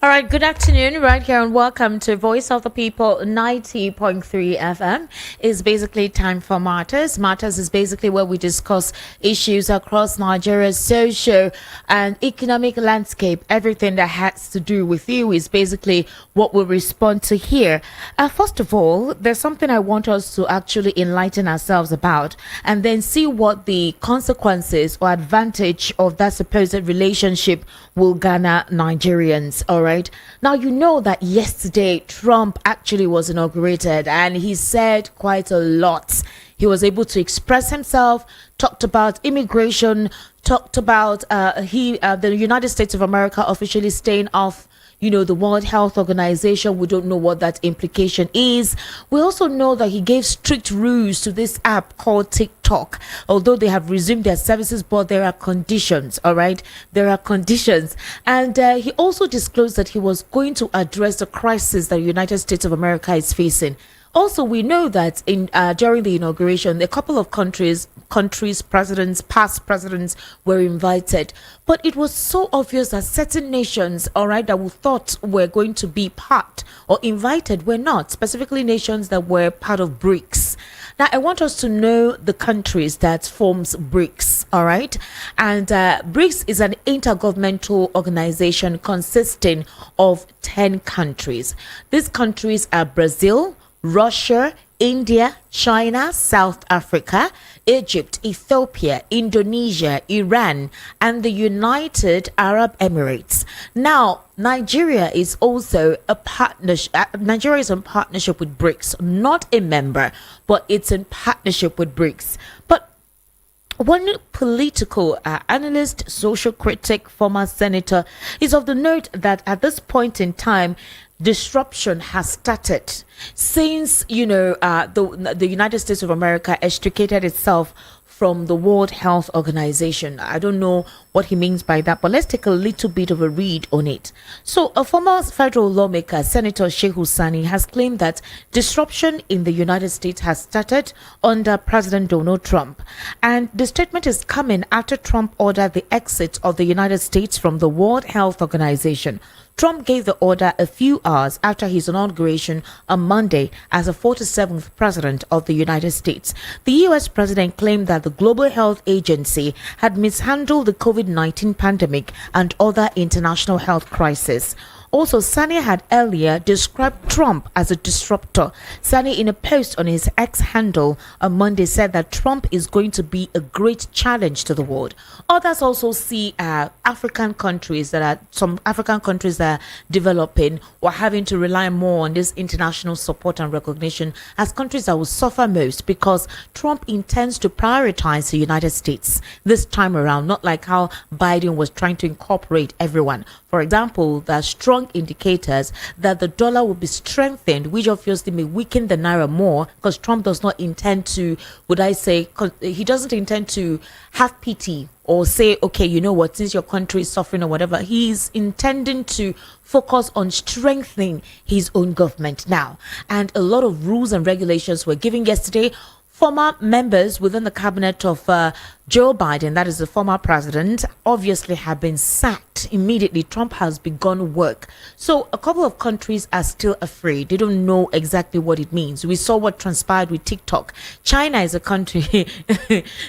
All right, good afternoon, right here, and welcome to Voice of the People 90.3 FM. It's basically time for Matters. Matters is basically where we discuss issues across Nigeria's social and economic landscape. Everything that has to do with you is basically what we respond to here. First of all, there's something I want us to actually enlighten ourselves about and then see what the consequences or advantage of that supposed relationship will garner Nigerians. All right. Now, you know that yesterday Trump actually was inaugurated and he said quite a lot. He was able to express himself, talked about immigration, talked about the United States of America officially staying off the World Health Organization. We don't know what that implication is. We also know that he gave strict rules to this app called TikTok, although they have resumed their services, but there are conditions, all right? There are conditions. And he also disclosed that he was going to address the crisis that the United States of America is facing. Also, we know that during the inauguration, a couple of countries, presidents, past presidents were invited. But it was so obvious that certain nations, all right, that we thought were going to be part or invited were not, specifically nations that were part of BRICS. Now, I want us to know the countries that forms BRICS, all right? And BRICS is an intergovernmental organization consisting of 10 countries. These countries are Brazil, Russia, India, China, South Africa, Egypt, Ethiopia, Indonesia, Iran, and the United Arab Emirates. Now, Nigeria is also a partnership. Nigeria is in partnership with BRICS, not a member, but it's in partnership with BRICS. But one political analyst, social critic, former senator, is of the note that at this point in time, disruption has started since the United States of America extricated itself from the World Health Organization. I don't know what he means by that, but let's take a little bit of a read on it. So a former federal lawmaker, Senator Shehu Sani, has claimed that disruption in the United States has started under President Donald Trump. And the statement is coming after Trump ordered the exit of the United States from the World Health Organization. Trump gave the order a few hours after his inauguration on Monday as the 47th president of the United States. The U.S. president claimed that the Global Health Agency had mishandled the COVID-19 pandemic and other international health crises. Also, Sani had earlier described Trump as a disruptor. Sani, in a post on his X handle on Monday, said that Trump is going to be a great challenge to the world. Others also see some African countries that are developing or having to rely more on this international support and recognition as countries that will suffer most, because Trump intends to prioritize the United States this time around, not like how Biden was trying to incorporate everyone. For example, there are strong indicators that the dollar will be strengthened, which obviously may weaken the naira more, because Trump does not intend to, he doesn't intend to have pity or say, okay, you know what, since your country is suffering or whatever. He's intending to focus on strengthening his own government now. And a lot of rules and regulations were given yesterday. Former members within the cabinet of Joe Biden, that is the former president, obviously have been sacked immediately. Trump has begun work. So a couple of countries are still afraid. They don't know exactly what it means. We saw what transpired with TikTok. China is a country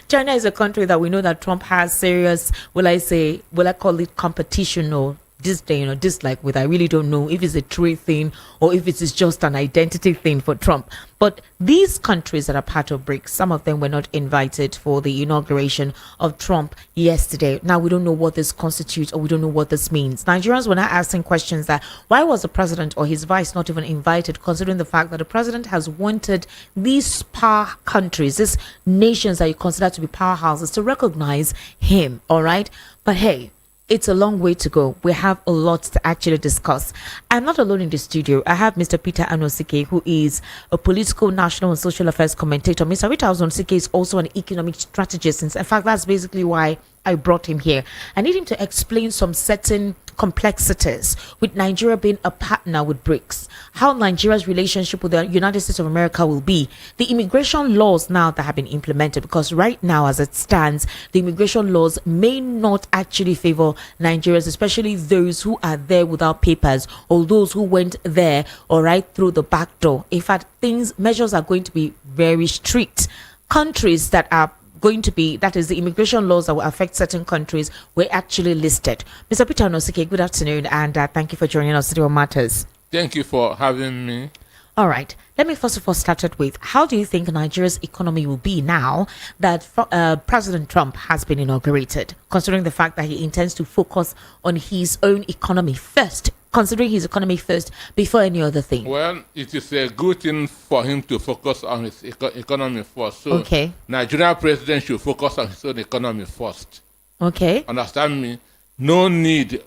that we know that Trump has serious, will I call it competition or dislike with. I really don't know if it's a trade thing or if it is just an identity thing for Trump. But these countries that are part of BRICS, some of them were not invited for the inauguration of Trump yesterday. Now, we don't know what this constitutes, or we don't know what this means. Nigerians were now asking questions that why was the president or his vice not even invited, considering the fact that the president has wanted these power countries, these nations that you consider to be powerhouses, to recognize him, all right? But hey, it's a long way to go. We have a lot to actually discuss. I'm not alone in the studio. I have Mr. Peter Anosike, who is a political, national, and social affairs commentator. Mr. Rita Anosike is also an economic strategist. In fact, that's basically why I brought him here. I need him to explain some certain complexities with Nigeria being a partner with BRICS, how Nigeria's relationship with the United States of America will be, the immigration laws now that have been implemented, because right now as it stands, the immigration laws may not actually favor Nigerians, especially those who are there without papers or those who went there or right through the back door. In fact, measures are going to be very strict. Countries that are going to be, that is the immigration laws that will affect certain countries, were actually listed. Mr. Peter Onosike, good afternoon, and thank you for joining us today on Matters. Thank you for having me. All right. Let me first of all start it with, how do you think Nigeria's economy will be now that President Trump has been inaugurated, considering the fact that he intends to focus on his own economy first, considering his economy first before any other thing? Well, it is a good thing for him to focus on his economy first. So, okay. Nigerian president should focus on his own economy first. Okay. Understand me? No need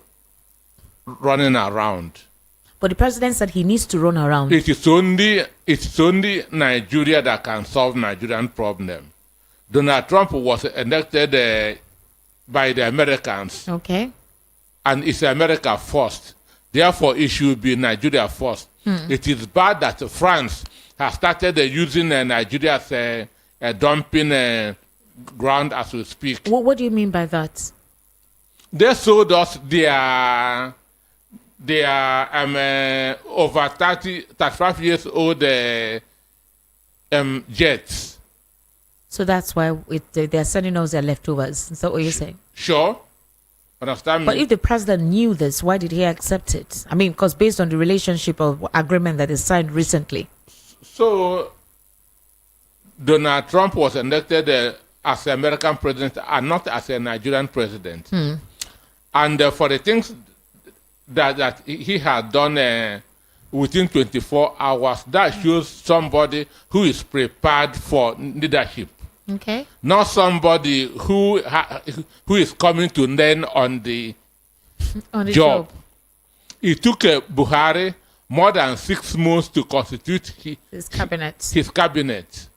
running around. But the president said he needs to run around. It's only Nigeria that can solve Nigerian problem. Donald Trump was elected by the Americans. Okay. And it's America first. Therefore, it should be Nigeria first. It is bad that France has started using Nigeria as a dumping ground as we speak. What do you mean by that? They sold us their over 35 years old jets. So that's why they're sending us their leftovers. Is that what you're saying? Sure. Understand me? But if the president knew this, why did he accept it? I mean, because based on the relationship of agreement that is signed recently. So, Donald Trump was elected as an American president and not as a Nigerian president. And for the things that he had done within 24 hours, that shows somebody who is prepared for leadership. Okay. Not somebody who is coming to learn on the job. It took Buhari more than 6 months to constitute his cabinet. His cabinet.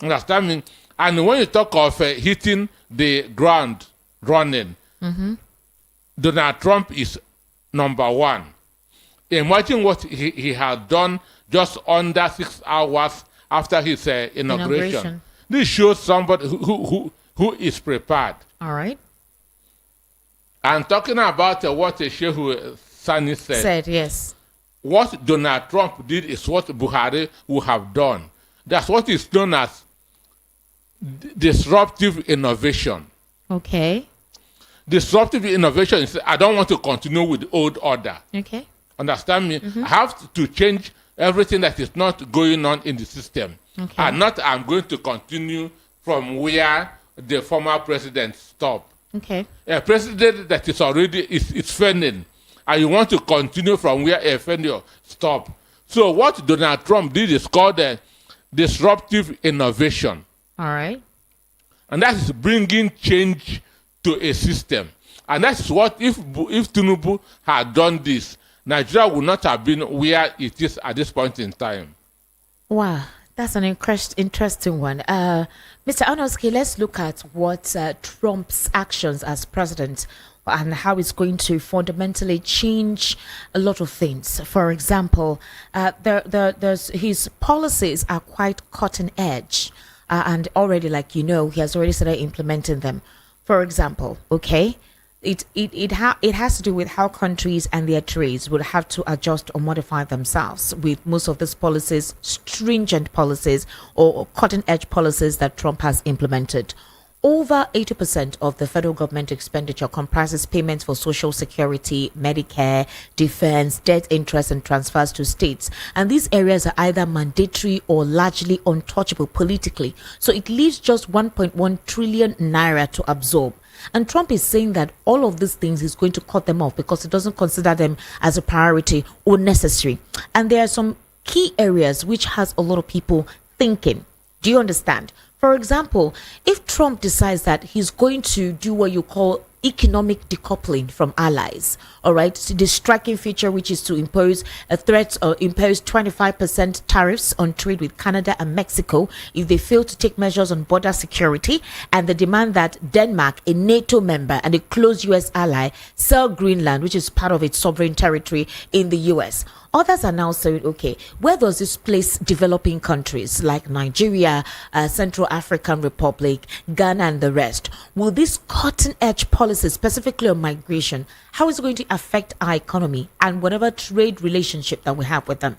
Understand me? And when you talk of hitting the ground running, Donald Trump is number one. Imagine what he had done just under 6 hours after his inauguration. This shows somebody who is prepared. All right. And talking about what Shehu Sani said. Yes. What Donald Trump did is what Buhari would have done. That's what is known as disruptive innovation. Okay. Disruptive innovation is, I don't want to continue with the old order. Okay. Understand me? I have to change everything that is not going on in the system. Okay. And not I'm going to continue from where the former president stopped. Okay. A president that is already is failing, and you want to continue from where a failure stopped. So what Donald Trump did is called disruptive innovation. All right. And that is bringing change to a system. And that's what, if Tinubu had done this, Nigeria would not have been where it is at this point in time. Wow, that's an interesting one. Mr. Onosike, let's look at what Trump's actions as president and how it's going to fundamentally change a lot of things. For example, his policies are quite cutting edge, and already, like he has already started implementing them. For example, okay, it has to do with how countries and their trades will have to adjust or modify themselves with most of these policies, stringent policies or cutting edge policies that Trump has implemented. Over 80% of the federal government expenditure comprises payments for social security, Medicare, defense, debt interest, and transfers to states. And these areas are either mandatory or largely untouchable politically. So it leaves just 1.1 trillion naira to absorb. And Trump is saying that all of these things is going to cut them off because he doesn't consider them as a priority or necessary. And there are some key areas which has a lot of people thinking. Do you understand? For example, if Trump decides that he's going to do what you call economic decoupling from allies. All right, so the striking feature, which is to impose a threat or impose 25% tariffs on trade with Canada and Mexico if they fail to take measures on border security, and the demand that Denmark, a NATO member and a close US ally, sell Greenland, which is part of its sovereign territory in the US. Others are now saying, okay, where does this place developing countries like Nigeria, Central African Republic, Ghana, and the rest? Will this cutting-edge policy, specifically on migration, how is it going to affect our economy and whatever trade relationship that we have with them?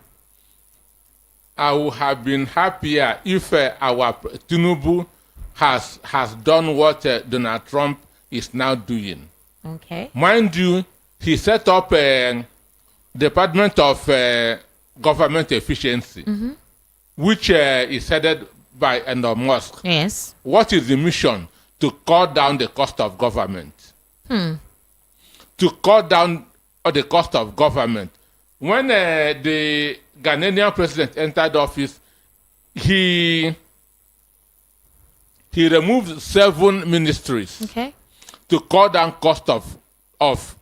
I would have been happier if our Tinubu has done what Donald Trump is now doing. Okay. Mind you, he set up a Department of Government Efficiency, which is headed by Elon Musk. Yes. What is the mission? To cut down the cost of government. To cut down the cost of government. When the Ghanaian president entered office, he removed 7 ministries to cut down cost of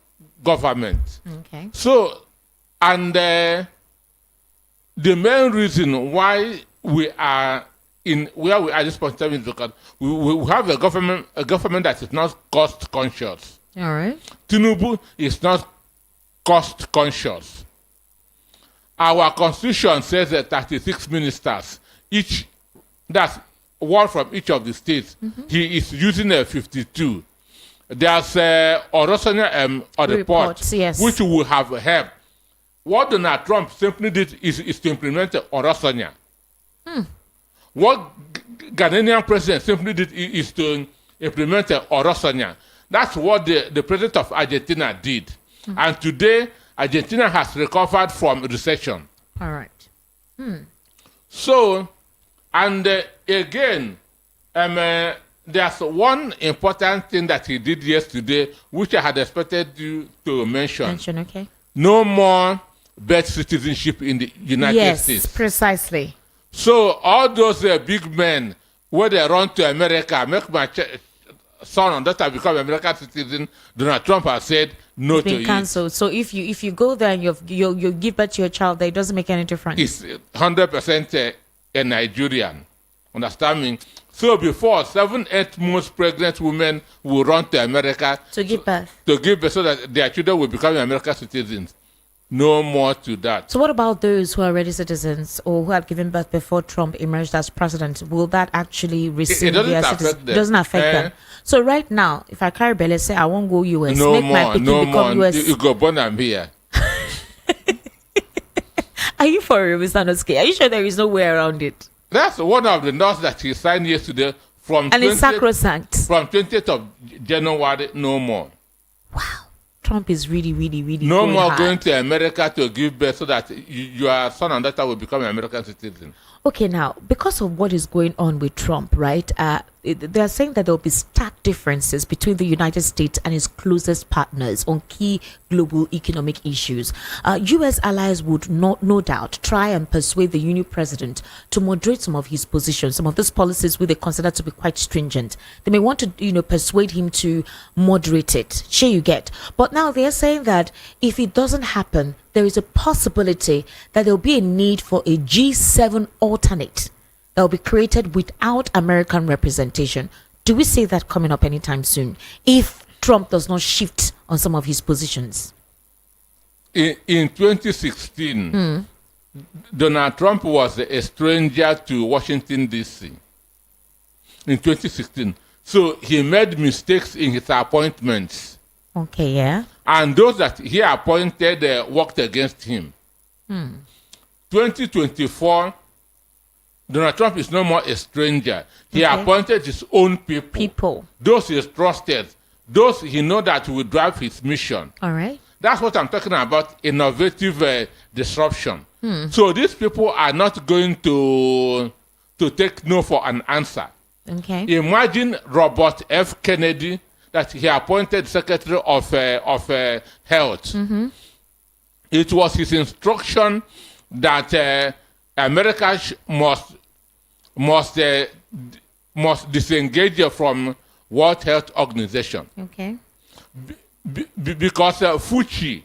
government. Okay. So, and the main reason why we are in where we are at this point in time is because we have a government that is not cost conscious. All right. Tinubu is not cost conscious. Our constitution says that 36 ministers, that's one from each of the states. He is using a 52. There's a Orosanya report, yes, which will have helped. What Donald Trump simply did is to implement Orosanya. What Ghanaian president simply did is to implement Orosanya. That's what the president of Argentina did. And today, Argentina has recovered from recession. All right. So, and again, there's one important thing that he did yesterday, which I had expected you to mention. Okay. No more birth citizenship in the United States. Yes, precisely. So all those big men, where they run to America, make my son and daughter become American citizen, Donald Trump has said no It's to been cancelled. So if you go there and you give birth to your child, there, it doesn't make any difference. It's 100% a Nigerian. Understand me? So before, 7/8 most pregnant women will run to America to give birth. So that their children will become American citizens. No more to that. So what about those who are already citizens or who have given birth before Trump emerged as president? Will that actually receive it doesn't their affect citizenship? them. Doesn't affect them. So right now, if I carry belly, say I won't go US, No make more, my pikin no become more. US. You go born and here. Are you for real, Mr. Nosuke? Are you sure there is no way around it? That's one of the laws that he signed yesterday from And it's sacrosanct. From 20th of January, no more. Wow. Trump is really, really, really no going more hard. going to America to give birth so that your son and daughter will become an American citizen. Okay, now, because of what is going on with Trump, right, they're saying that there will be stark differences between the United States and its closest partners on key global economic issues. U.S. allies would no doubt try and persuade the new president to moderate some of his positions, some of these policies which they consider to be quite stringent. They may want to, persuade him to moderate it. Sure, you get. But now they're saying that if it doesn't happen, there is a possibility that there will be a need for a G7 alternate that will be created without American representation. Do we see that coming up anytime soon if Trump does not shift on some of his positions? In 2016, Donald Trump was a stranger to Washington, D.C. In 2016. So he made mistakes in his appointments. Okay, yeah. And those that he appointed worked against him. 2024, Donald Trump is no more a stranger. He appointed his own people. Those he trusted. Those he know that will drive his mission. All right. That's what I'm talking about, innovative disruption. So these people are not going to take no for an answer. Okay. Imagine Robert F. Kennedy, that he appointed Secretary of Health. It was his instruction that America must disengage from World Health Organization. Okay. Because Fauci.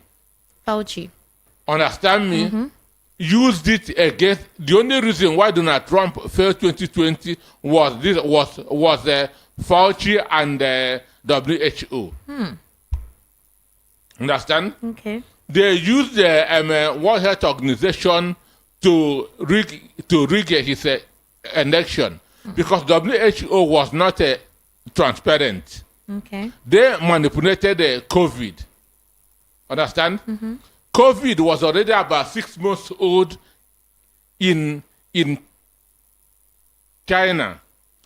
understand me, used it against. The only reason why Donald Trump failed 2020 was Fauci and WHO. Understand? Okay. They used the World Health Organization to rig his election because WHO was not transparent. Okay. They manipulated COVID. Understand? COVID was already about 6 months old in China.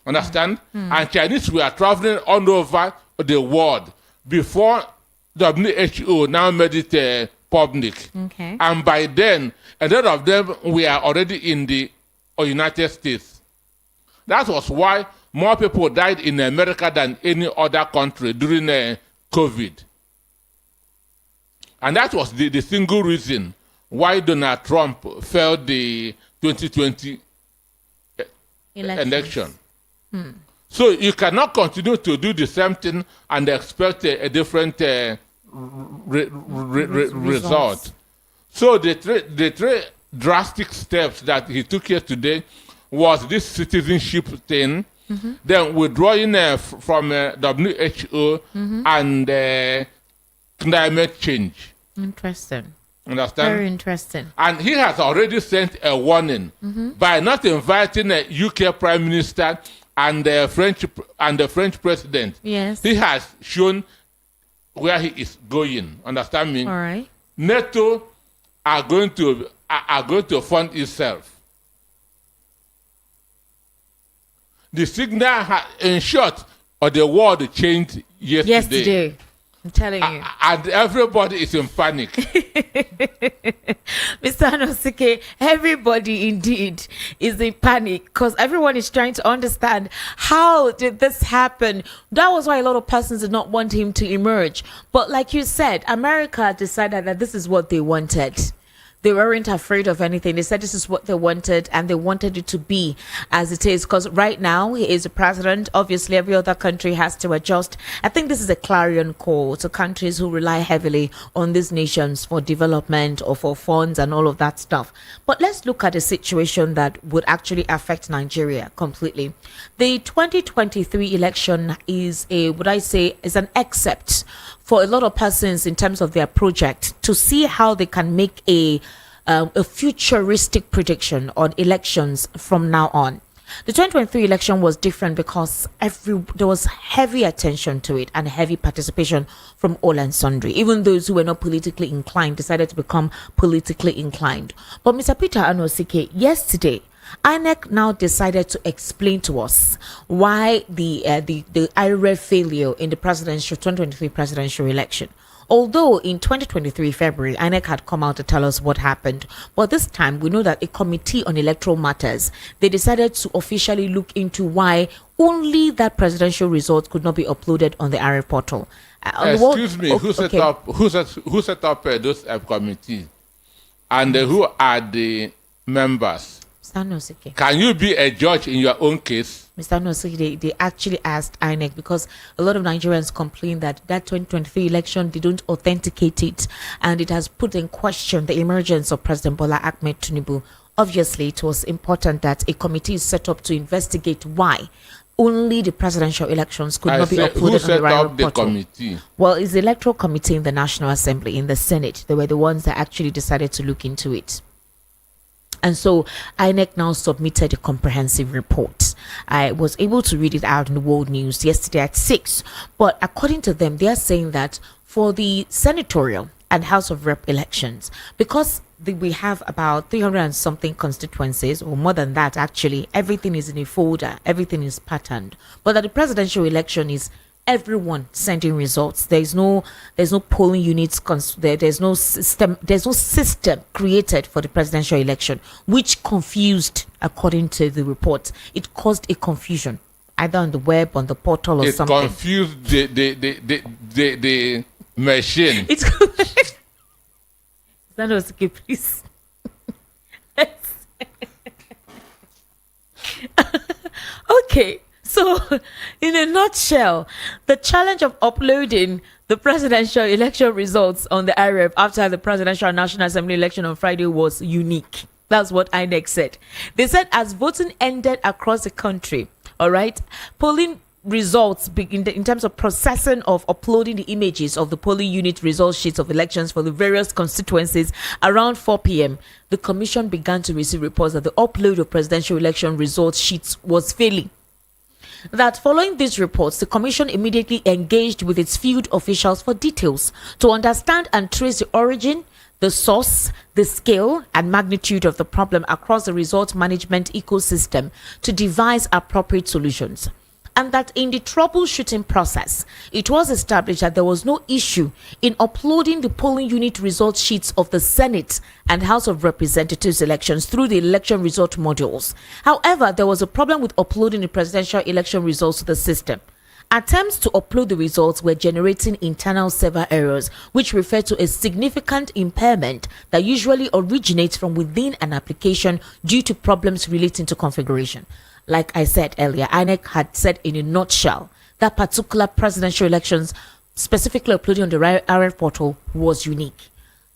Understand? And Chinese were traveling all over the world before WHO now made it public. Okay. And by then, a lot of them were already in the United States. That was why more people died in America than any other country during COVID. And that was the single reason why Donald Trump failed the 2020 election. So you cannot continue to do the same thing and expect a different result. So the three drastic steps that he took yesterday was this citizenship thing, then withdrawing from WHO and climate change. Interesting. Understand? Very interesting. And he has already sent a warning by not inviting a UK Prime Minister and the French President. Yes. He has shown where he is going. Understand me? All right. NATO are going to fund itself. The signal, in short, of the world changed yesterday. I'm telling you. And everybody is in panic. Mr. Anosike, everybody indeed is in panic because everyone is trying to understand how did this happen. That was why a lot of persons did not want him to emerge. But like you said, America decided that this is what they wanted. They weren't afraid of anything. They said this is what they wanted, and they wanted it to be as it is. Because right now, he is the president. Obviously, every other country has to adjust. I think this is a clarion call to countries who rely heavily on these nations for development or for funds and all of that stuff. But let's look at a situation that would actually affect Nigeria completely. The 2023 election is is an except for a lot of persons in terms of their project to see how they can make a futuristic prediction on elections from now on. The 2023 election was different because there was heavy attention to it and heavy participation from all and sundry. Even those who were not politically inclined decided to become politically inclined. But Mr. Peter Anosike, yesterday, INEC now decided to explain to us why the IRA failure in the 2023 presidential election. Although in 2023 February, INEC had come out to tell us what happened, but this time we know that a committee on electoral matters, they decided to officially look into why only that presidential result could not be uploaded on the IRA portal. Excuse me, who set up those committees, and who are the members? Can you be a judge in your own case? Mr. Anosike, they actually asked INEC because a lot of Nigerians complain that 2023 election, they don't authenticate it, and it has put in question the emergence of President Bola Ahmed Tinubu. Obviously, it was important that a committee is set up to investigate why only the presidential elections could not be uploaded on the IRA portal. Committee? Well, it's the Electoral Committee in the National Assembly, in the Senate. They were the ones that actually decided to look into it. And so INEC now submitted a comprehensive report. I was able to read it out in the World News yesterday at 6. But according to them, they are saying that for the senatorial and House of Rep elections, because we have about 300 and something constituencies, or more than that actually, everything is in a folder, everything is patterned. But that the presidential election is everyone sending results. There's no polling units. There's no system created for the presidential election, which confused, according to the report. It caused a confusion either on the web, on the portal, or something. It confused the machine. It's that was okay, please. Okay. So, in a nutshell, the challenge of uploading The presidential election results on the IREF after the presidential National Assembly election on Friday was unique. That's what INEC said. They said as voting ended across the country, all right, polling results in terms of processing of uploading the images of the polling unit result sheets of elections for the various constituencies around 4 p.m., the commission began to receive reports that the upload of presidential election result sheets was failing. That following these reports, the commission immediately engaged with its field officials for details to understand and trace the origin, the source, the scale and magnitude of the problem across the result management ecosystem to devise appropriate solutions. And that in the troubleshooting process, it was established that there was no issue in uploading the polling unit result sheets of the Senate and House of Representatives elections through the election result modules. However, there was a problem with uploading the presidential election results to the system. Attempts to upload the results were generating internal server errors, which refer to a significant impairment that usually originates from within an application due to problems relating to configuration. Like I said earlier, INEC had said in a nutshell that particular presidential elections, specifically uploading on the RF portal, was unique.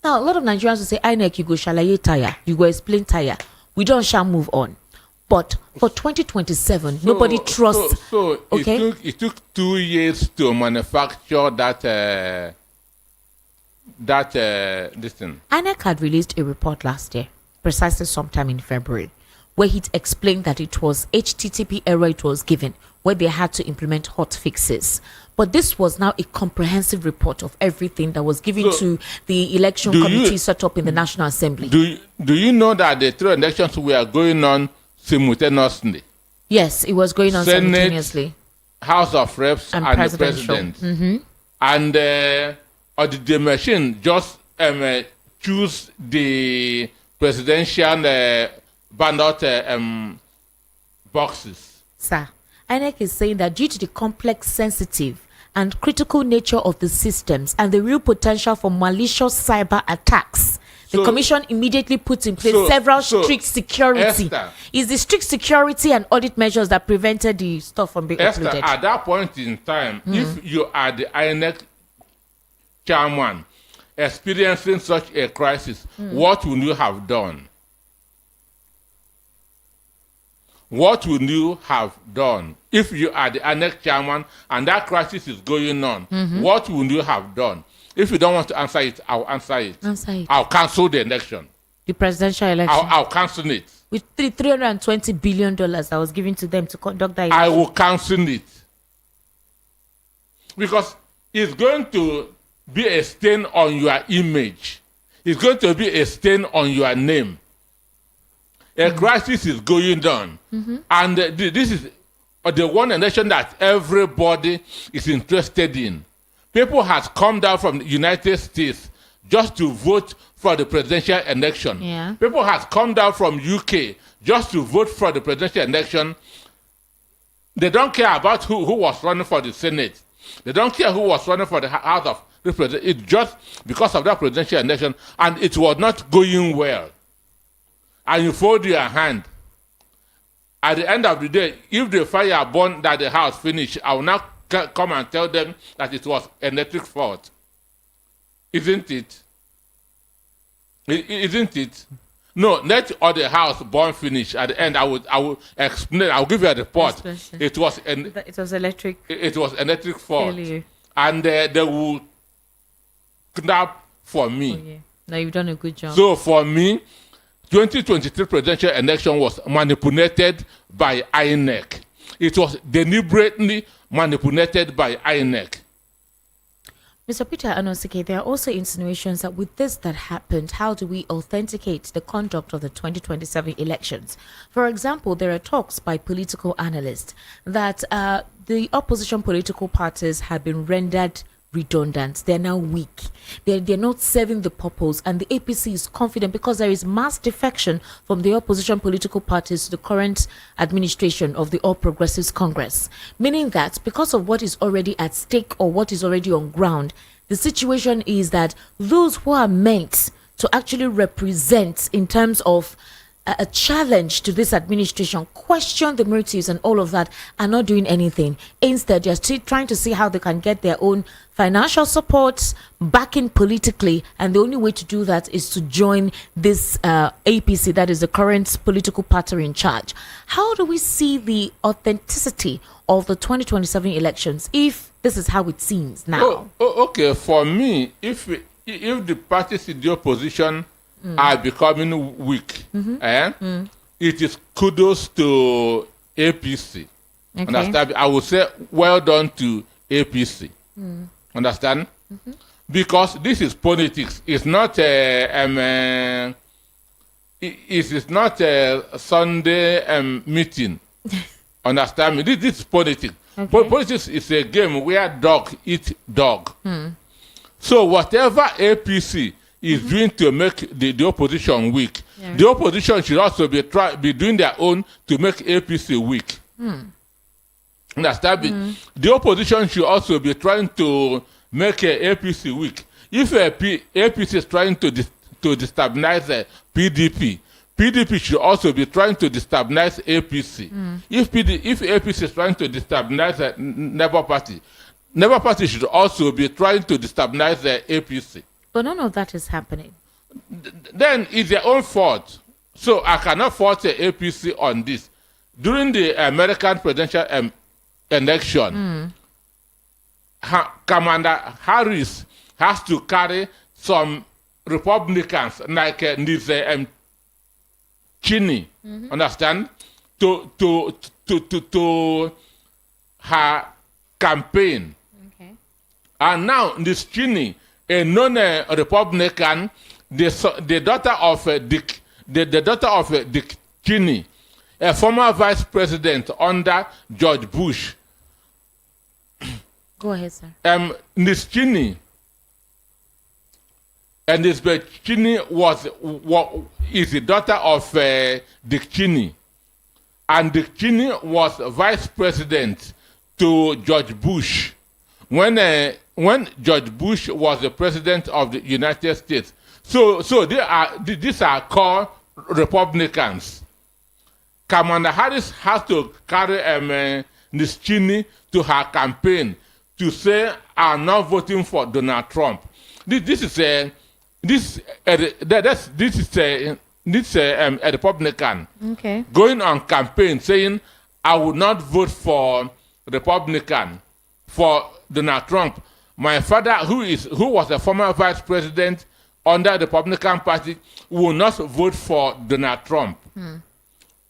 Now, a lot of Nigerians will say, INEC, you go shalaye tire, you go explain tire. We don't shall move on. But for 2027, nobody trusts. So okay? it took 2 years to manufacture this thing. INEC had released a report last year, precisely sometime in February, where he explained that it was HTTP error it was given, where they had to implement hot fixes. But this was now a comprehensive report of everything that was given to the election committee set up in the National Assembly. Do you know that the 3 elections were going on simultaneously? Yes, it was going on Senate, simultaneously. House of Reps and the President. Mm-hmm. And or did the machine just choose the presidential ballot boxes? Sir, INEC is saying that due to the complex, sensitive and critical nature of the systems and the real potential for malicious cyber attacks, the commission immediately puts in place several strict security. It's the strict security and audit measures that prevented the stuff from being uploaded. At that point in time, if you are the INEC chairman experiencing such a crisis, what would you have done? What would you have done if you are the INEC chairman and that crisis is going on? What would you have done? If you don't want to answer it, I'll answer it. I'll cancel the election. The presidential election. I'll cancel it. With $320 billion that was given to them to conduct that election. I will cancel it. Because it's going to be a stain on your image. It's going to be a stain on your name. A crisis is going on. And this is the one election that everybody is interested in. People have come down from the United States just to vote for the presidential election. Yeah. People have come down from UK just to vote for the presidential election. They don't care about who was running for the Senate. They don't care who was running for the House of Representatives. It's just because of that presidential election, and it was not going well. And you fold your hand. At the end of the day, if the fire burned that the house finished, I will not come and tell them that it was electric fault. Isn't it? Isn't it? No, let all the house burn finish. At the end, I will explain. I will give you a report. It was electric. It was electric fault, failure. And they will clap for me. Oh, yeah. No, you've done a good job. So for me, 2023 presidential election was manipulated by INEC. It was deliberately manipulated by INEC. Mr. Peter Anosike, there are also insinuations that with this that happened, how do we authenticate the conduct of the 2027 elections? For example, there are talks by political analysts that the opposition political parties have been rendered redundant. They're now weak. They're not serving the purpose, and the APC is confident because there is mass defection from the opposition political parties to the current administration of the All Progressives Congress, meaning that because of what is already at stake or what is already on ground, the situation is that those who are meant to actually represent in terms of a challenge to this administration, question the motives and all of that, are not doing anything. Instead, they're still trying to see how they can get their own financial support, backing politically, and the only way to do that is to join this APC, that is the current political party in charge. How do we see the authenticity of the 2027 elections if this is how it seems now? Okay. For me, if the parties in the opposition are becoming weak, it is kudos to APC. Okay. Understand? I would say well done to APC. Understand? Because this is politics. It's not it is not a Sunday meeting. Understand me? This is politics. Okay. Politics is a game where dog eat dog. So whatever APC is doing to make the opposition weak, the opposition should also be doing their own to make APC weak. Understand me? The opposition should also be trying to make APC weak. If APC is trying to destabilize PDP should also be trying to destabilize APC. If APC is trying to destabilize the Labour Party should also be trying to destabilize the APC. But none of that is happening. Then it's their own fault. So I cannot fault the APC on this. During the American presidential election, Commander Harris has to carry some Republicans like this Cheney, understand, to her campaign. Okay. And now this Cheney, a non-Republican, the daughter of Dick Cheney, a former vice president under George Bush. Go ahead, sir. This Cheney, and this Cheney is the daughter of Dick Cheney, and Dick Cheney was vice president to George Bush when George Bush was the president of the United States. So these are called Republicans. Kamala Harris has to carry Ms. Cheney to her campaign to say, "I'm not voting for Donald Trump." This is a Republican going on campaign saying, "I would not vote for Republican for Donald Trump. My father, who was a former vice president under the Republican Party, will not vote for Donald Trump."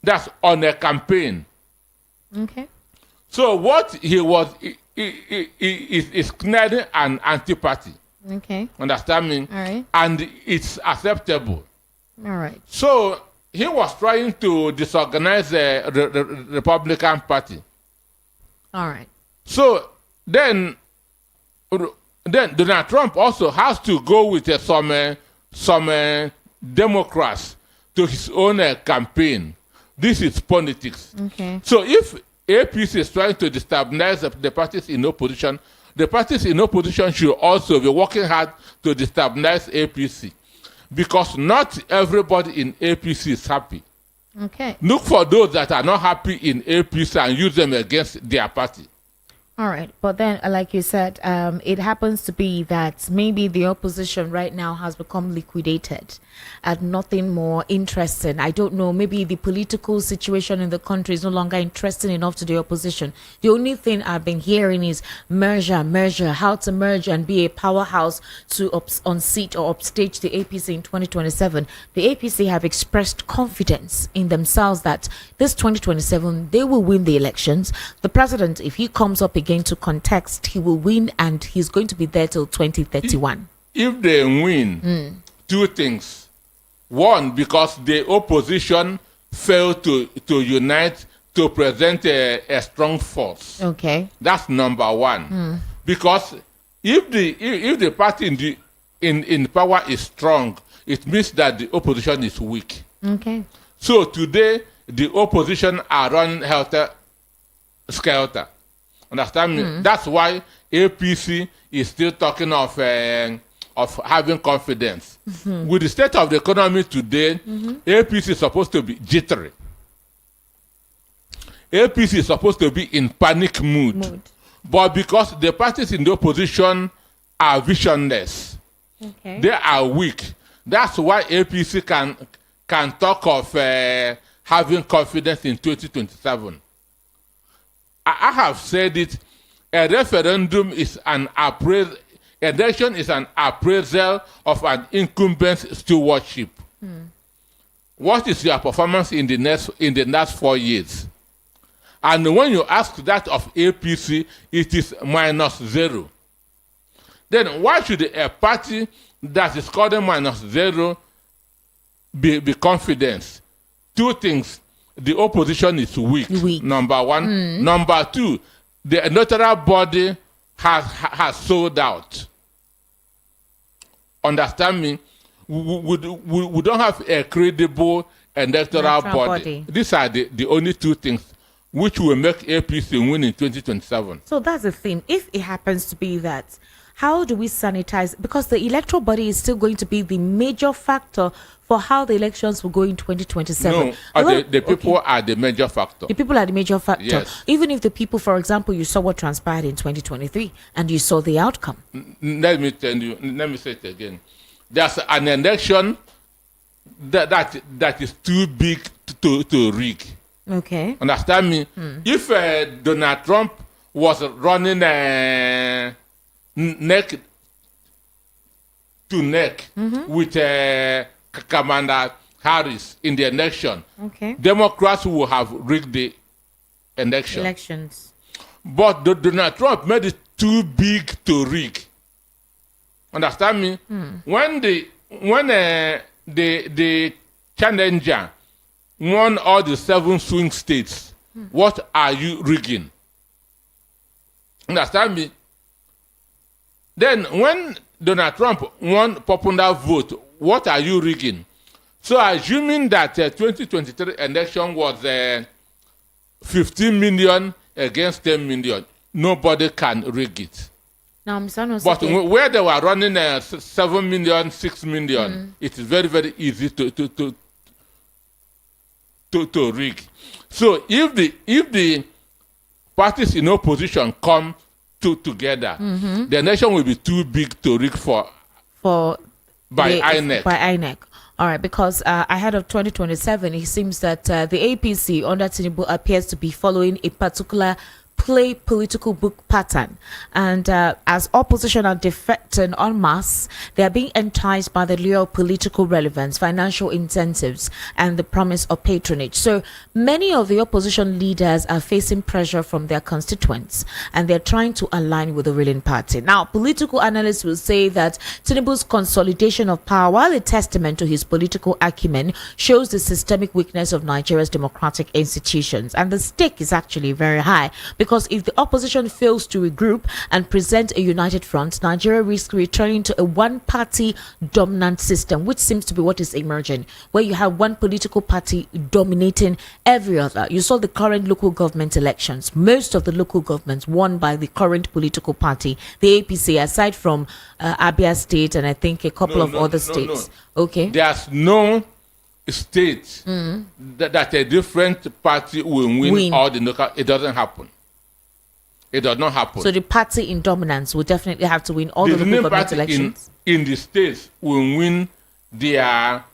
That's on a campaign. Okay. So what he was is clearly an anti-party. Okay. Understand me? All right. And it's acceptable. All right. So he was trying to disorganize the Republican Party. All right. So then Donald Trump also has to go with some Democrats to his own campaign. This is politics. Okay. So if APC is trying to destabilize the parties in opposition, the parties in opposition should also be working hard to destabilize APC, because not everybody in APC is happy. Okay. Look for those that are not happy in APC and use them against their party. All right. But then, like you said, it happens to be that maybe the opposition right now has become liquidated and nothing more interesting. I don't know. Maybe the political situation in the country is no longer interesting enough to the opposition. The only thing I've been hearing is merger, how to merge and be a powerhouse to unseat or upstage the APC in 2027. The APC have expressed confidence in themselves that this 2027, they will win the elections. The president, if he comes up again to contest, he will win, and he's going to be there till 2031. If they win, two things. One, because the opposition failed to unite to present a strong force. Okay. That's number one. Because if the party in power is strong, it means that the opposition is weak. Okay. So today the opposition are running helter-skelter. Understand me? That's why APC is still talking of of having confidence. With the state of the economy today, APC is supposed to be jittery. APC is supposed to be in panic mood. But because the parties in the opposition are visionless, they are weak. That's why APC can talk of having confidence in 2027. I have said it. A referendum is an appraisal. Election is an appraisal of an incumbent stewardship. What is your performance in the last 4 years? And when you ask that of APC, it is -0. Then why should a party that is scoring -0 be confident? Two things. The opposition is weak. Number one. Number two, the electoral body has sold out. Understand me? We don't have a credible electoral body. These are the only two things which will make APC win in 2027. So that's the thing. If it happens to be that, how do we sanitize? Because the electoral body is still going to be the major factor for how the elections will go in 2027. No, the people are the major factor. The people are the major factor. Yes. Even if the people, for example, you saw what transpired in 2023 and you saw the outcome. Let me tell you, let me say it again. There's an election that is too big to rig. Okay. Understand me? If Donald Trump was running neck to neck with Kamala Harris in the election, Democrats will have rigged the elections. But Donald Trump made it too big to rig. Understand me? When the challenger won all the 7 swing states, what are you rigging? Understand me? Then when Donald Trump won popular vote, what are you rigging? So assuming that 2023 election was 15 million against 10 million, nobody can rig it. Now, but where they were running 7 million, 6 million, it is very, very easy to rig. So if the parties in opposition come together, the nation will be too big to rig by INEC. All right, because ahead of 2027, it seems that the APC under Tinubu appears to be following a particular political book pattern, and as opposition are defecting en masse, they are being enticed by the lure of political relevance, financial incentives, and the promise of patronage. So many of the opposition leaders are facing pressure from their constituents, and they're trying to align with the ruling party. Now, political analysts will say that Tinubu's consolidation of power, while a testament to his political acumen, shows the systemic weakness of Nigeria's democratic institutions, and the stake is actually very high. Because if the opposition fails to regroup and present a united front, Nigeria risks returning to a one-party dominant system, which seems to be what is emerging, where you have one political party dominating every other. You saw the current local government elections. Most of the local governments won by the current political party, the APC, aside from Abia State and I think a couple of other states. Okay. There's no state that a different party will win all the local. It doesn't happen. It does not happen. So the party in dominance will definitely have to win all the local government elections. In the states will win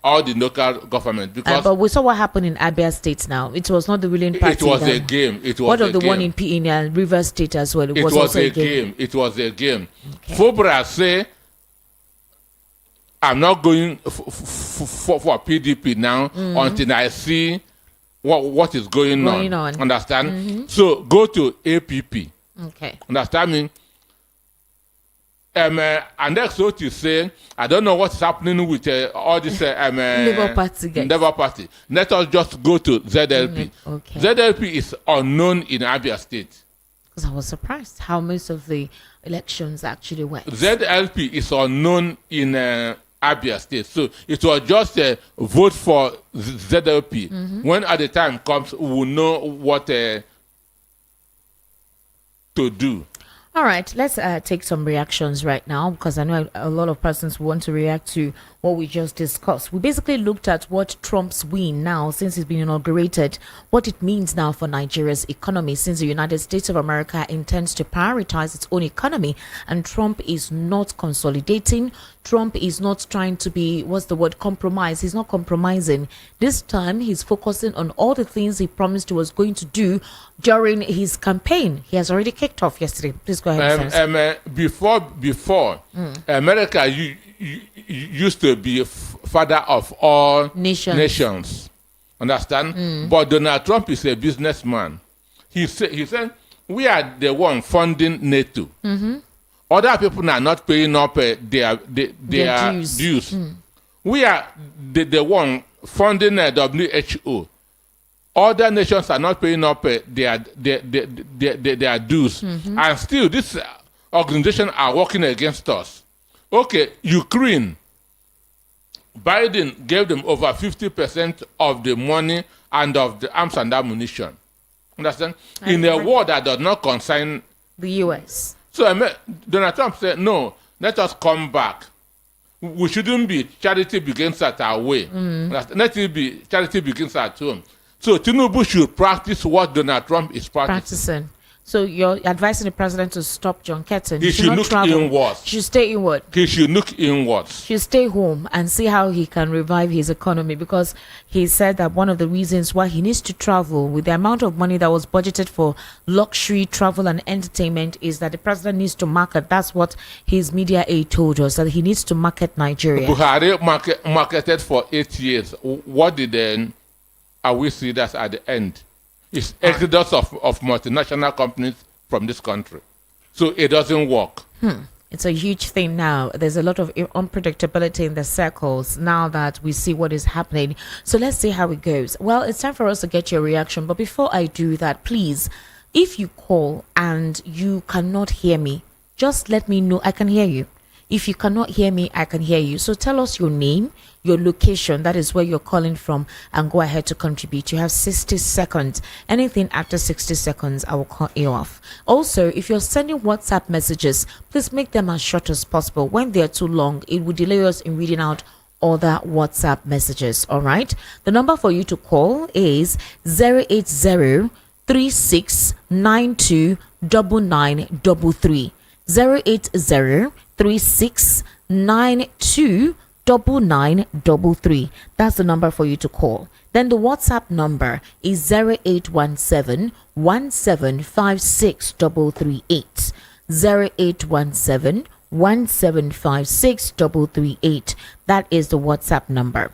all the local government, because but we saw what happened in Abia State. Now it was not the ruling party. It was a game. It was what of the one in Rivers State as well? It was also a game. It was a game. Okay. Fobra say, I'm not going for PDP now until I see what is going on. Understand? So go to APP. Okay. Understand me? And next what you say, I don't know what's happening with all this Labour Party. Labour Party. Let us just go to ZLP. Okay. ZLP is unknown in Abia State. Because I was surprised how most of the elections actually went. ZLP is unknown in Abia State. So it was just a vote for ZLP. When at the time comes, we will know what to do. All right, let's take some reactions right now because I know a lot of persons want to react to what we just discussed. We basically looked at what Trump's win now, since he's been inaugurated, what it means now for Nigeria's economy, since the United States of America intends to prioritize its own economy and Trump is not consolidating. Trump is not trying to be, what's the word, compromise. He's not compromising. This time, he's focusing on all the things he promised he was going to do during his campaign. He has already kicked off yesterday. Please go ahead. Before America used to be father of all nations. Understand? But Donald Trump is a businessman. He said, we are the one funding NATO. Other people are not paying up their dues. We are the one funding WHO. Other nations are not paying up their dues. And still, this organization are working against us. Okay, Ukraine. Biden gave them over 50% of the money and of the arms and ammunition. Understand? In a war that does not concern the U.S. So Donald Trump said, no, let us come back. We shouldn't be charity begins at our way. Let it be charity begins at home. So Tinubu should practice what Donald Trump is practicing. So you're advising the president to stop John Keaton. He should look inwards. He should stay inward. He should look inwards. He should stay home and see how he can revive his economy, because he said that one of the reasons why he needs to travel with the amount of money that was budgeted for luxury travel and entertainment is that the president needs to market. That's what his media aide told us, that he needs to market Nigeria. Buhari marketed for 8 years. What did are we see that at the end? It's exodus of multinational companies from this country. So it doesn't work. It's a huge thing now. There's a lot of unpredictability in the circles now that we see what is happening. So let's see how it goes. Well, it's time for us to get your reaction. But before I do that, please, if you call and you cannot hear me, just let me know. I can hear you. If you cannot hear me, I can hear you. So tell us your name, your location, that is where you're calling from, and go ahead to contribute. You have 60 seconds. Anything after 60 seconds, I will cut you off. Also, if you're sending WhatsApp messages, please make them as short as possible. When they're too long, it will delay us in reading out other WhatsApp messages. All right. The number for you to call is 080 3692 9933. 080 3692 9933. That's the number for you to call. Then the WhatsApp number is 0817 1756 338. 0817 1756 338. That is the WhatsApp number.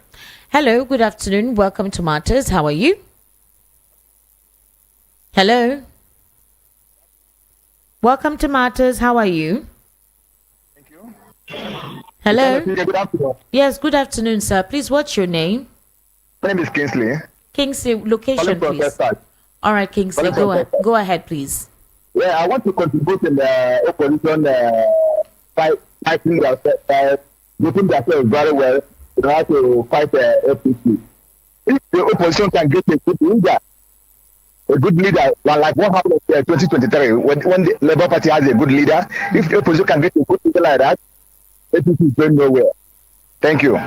Hello, good afternoon. Welcome to Matters. How are you? Hello. Welcome to Matters. How are you? Hello. Good afternoon. Yes, good afternoon, sir. Please, what's your name? My name is Kingsley. Kingsley, location, please. All right, Kingsley, go ahead, please. Yeah, I want to contribute in the opposition fighting themselves, looking themselves very well in order to fight the APC. If the opposition can get a good leader, like what happened in 2023, when the Labour Party has a good leader, if the opposition can get a good leader like that, APC is going nowhere. Thank you.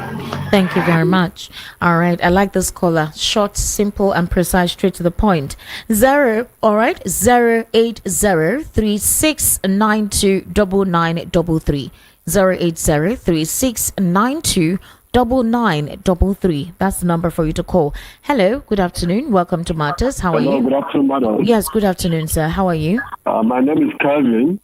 Thank you very much. All right. I like this caller. Short, simple, and precise, straight to the point. 08036929933. 08036929933. That's the number for you to call. Hello. Good afternoon. Welcome to Matters. How are you? Good afternoon, madam. Yes. Good afternoon, sir. How are you? My name is Kelvin.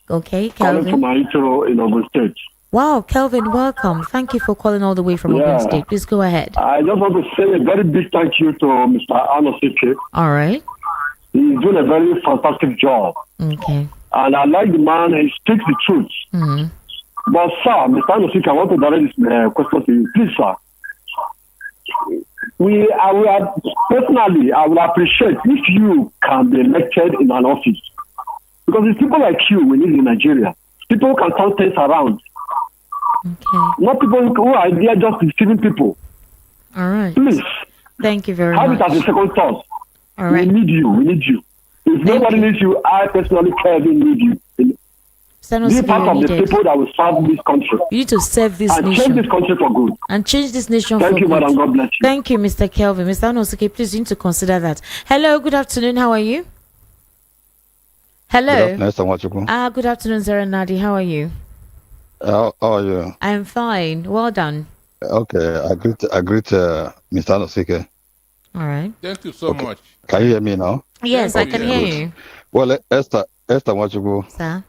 Okay, Calling Kelvin. from Electoral in Ogun State. Wow, Kelvin, welcome. Thank you for calling all the way from Ogun State. Please go ahead. I just want to say a very big thank you to Mr. Anosike. All right. He's doing a very fantastic job. Okay. And I like the man, he speaks the truth. Mm-hmm. But, sir, Mr. Anosike, I want to direct this question to you. Please, sir. Personally, I would appreciate if you can be elected in an office. Because it's people like you we need in Nigeria. People who can turn things around. Okay. Not people who are there just deceiving people. All right. Please. Thank you very Have much. it as a second thought. All right. We need you. If nobody needs you, I personally, Kevin, need you in Be part of the people that will serve this country. You need to serve this and nation. change this country for good. And change this nation Thank for you, good. Madam. God bless you. Thank you, Mr. Kelvin. Mr. Anosike, please you need to consider that. Hello, good afternoon. How are you? Hello. Good afternoon, Zara Nadi. How are you? How are you? I'm fine. Well done. Okay, I greet Mr. Anosike. All right. Thank you so much. Can you hear me now? Yes, I can hear you. Well, Esther Wachugu, Sir?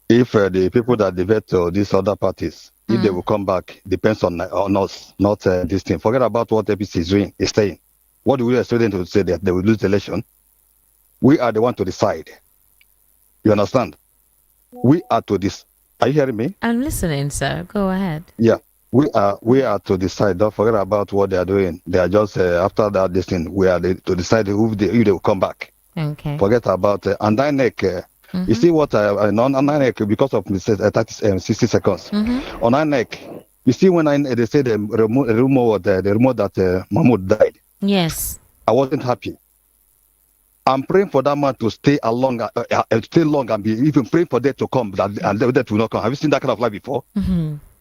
if the people that debate to these other parties, if they will come back, depends on us, not this thing. Forget about what APC is saying. What do we expect them to say that they will lose the election? We are the one to decide. You understand? We are to this. Are you hearing me? I'm listening, sir. Go ahead. Yeah. We are to decide. Don't forget about what they are doing. They are just after that this thing. We are to decide who they will come back. Okay. Forget about and INEC. You see what on INEC because of 60 seconds. On INEC, you see when they say the rumor that Mahmoud died. Yes. I wasn't happy. I'm praying for that man to stay long and be even praying for that to come and that will not come. Have you seen that kind of life before?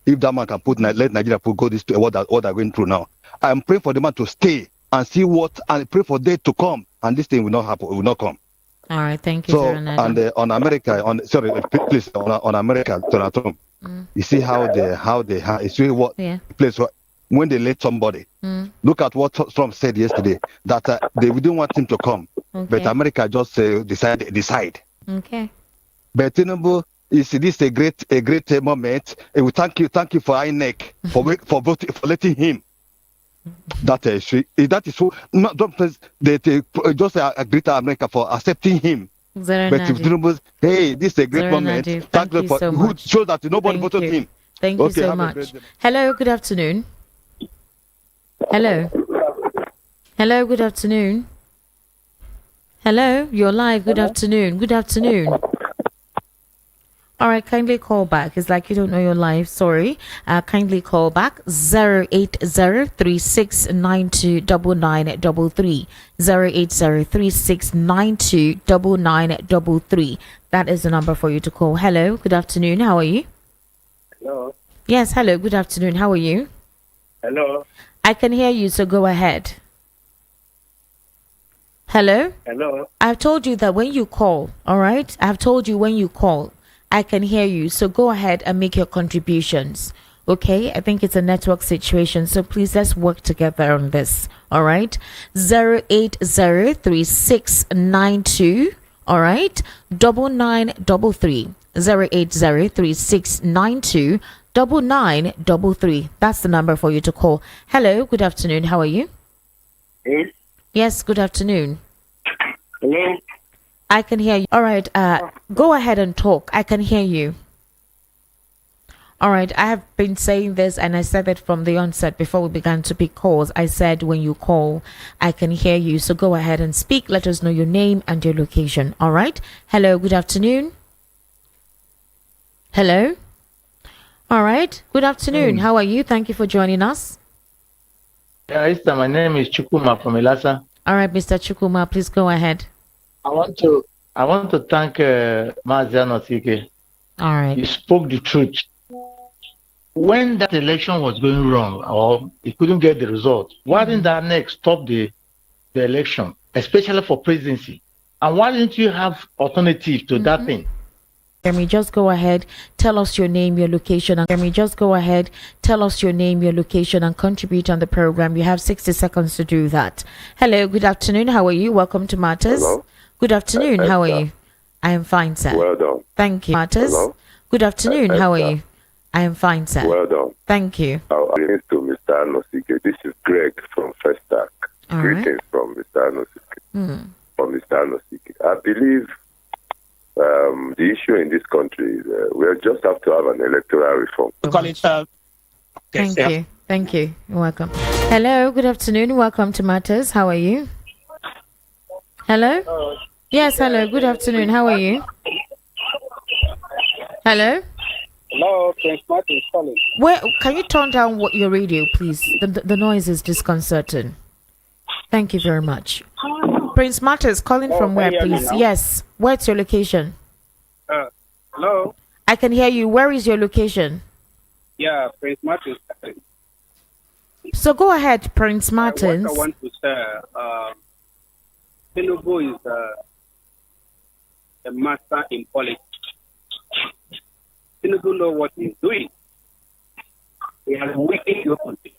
If that man can let Nigeria go this to what they're going through now, I'm praying for the man to stay and see what and pray for that to come, and this thing will not happen. It will not come. All right, thank you. So and on America, on America, Donald Trump, you see how they it's really what place when they let somebody. Look at what Trump said yesterday that they didn't want him to come, but America just decide. Okay. But Tinubu, is this a great moment? We thank you for INEC for letting him. That is so. Not they just agree to America for accepting him. But if Tinubu, hey, this is a great moment. Thank you so much. Show that nobody voted him. Thank you so much. Hello, good afternoon. Hello. Hello, good afternoon. Hello, you're live. Good afternoon. Good afternoon. All right, kindly call back. It's like you don't know your life. Sorry. Kindly call back 08036929933. 08036929933. That is the number for you to call. Hello, good afternoon. How are you? Hello. Yes, hello, good afternoon. How are you? Hello. I can hear you, so go ahead. Hello? Hello. I've told you that when you call, all right? I've told you when you call, I can hear you. So go ahead and make your contributions. Okay? I think it's a network situation. So please let's work together on this. All right? 0803692. All right? 9933. 0803692 9933. That's the number for you to call. Hello, good afternoon. How are you? Yes. Yes, good afternoon. Hello. I can hear you. All right, go ahead and talk. I can hear you. All right, I have been saying this and I said it from the onset before we began to pick calls. I said when you call, I can hear you. So go ahead and speak. Let us know your name and your location. All right. Hello, good afternoon. Hello. All right, good afternoon. How are you? Thank you for joining us. Yeah, Esther, my name is Chukuma from Elasa. All right, Mr. Chukuma, please go ahead. I want to thank Maziano Sike. All right. You spoke the truth. When that election was going wrong or he couldn't get the result, why didn't that next stop the election, especially for presidency? And why didn't you have alternative to that thing? Let me just go ahead, tell us your name, your location. Let me just go ahead, tell us your name, your location, and contribute on the program. You have 60 seconds to do that. Hello, good afternoon. How are you? Welcome to Matters. Hello. Good afternoon. How are you? I am fine, sir. Well done. Thank you. Matters. Hello. Good afternoon. How are you? I am fine, sir. Well done. Thank you. Greetings to Mr. Anosike. This is Greg from First Stack. Greetings from Mr. Anosike. From Mr. Anosike. I believe the issue in this country is we just have to have an electoral reform. Thank you. Thank you. You're welcome. Hello. Good afternoon. Welcome to Matters. How are you? Hello? Yes, hello. Good afternoon. How are you? Hello? Hello, Prince Martin calling. Where can you turn down your radio, please? The noise is disconcerting. Thank you very much. Prince Martin is calling from where, please? Yes. Where's your location? Hello? I can hear you. Where is your location? Yeah, Prince Martin. So go ahead, Prince Martins. What I want to say, Tinubu is a master in politics. Tinubu know what he's doing. He has weakened your country.